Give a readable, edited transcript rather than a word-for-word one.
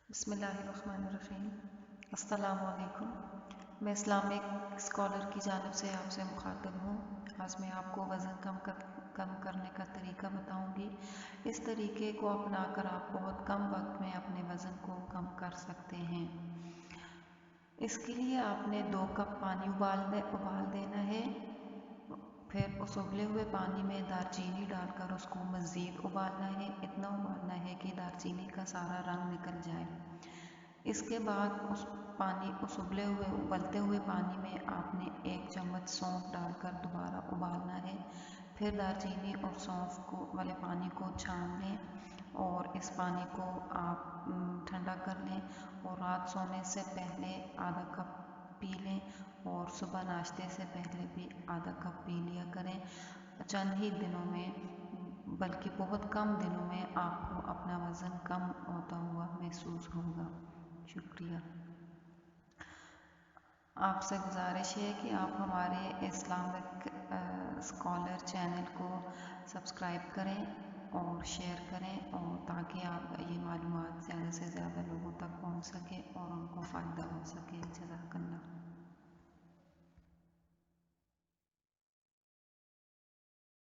बिस्मिल्लाहिर्रहमानिर्रहीम। अस्सलामु अलैकुम। मैं इस्लामिक स्कॉलर की जानिब से आपसे मुखातब हूँ। आज मैं आपको वज़न कम करने का तरीका बताऊँगी। इस तरीके को अपनाकर आप बहुत कम वक्त में अपने वज़न को कम कर सकते हैं। इसके लिए आपने 2 कप पानी उबाल देना है। फिर उस उबले हुए पानी में दालचीनी डालकर उसको मज़ीद उबालना है। इतना उबालना है कि दालचीनी का सारा रंग निकल जाए। इसके बाद उस उबलते हुए पानी में आपने 1 चम्मच सौंफ डालकर दोबारा उबालना है। फिर दालचीनी और सौंफ वाले पानी को छान लें और इस पानी को आप ठंडा कर लें और रात सोने से पहले आधा कप पी लें और सुबह नाश्ते से पहले भी आधा कप पी लिया करें। चंद ही दिनों में, बल्कि बहुत कम दिनों में आपको अपना वज़न कम होता हुआ महसूस होगा। शुक्रिया। आपसे गुजारिश है कि आप हमारे इस्लामिक स्कॉलर चैनल को सब्सक्राइब करें और शेयर करें और ताकि आप ये मालूमात ज़्यादा से ज़्यादा लोगों तक पहुंच सके और उनको फ़ायदा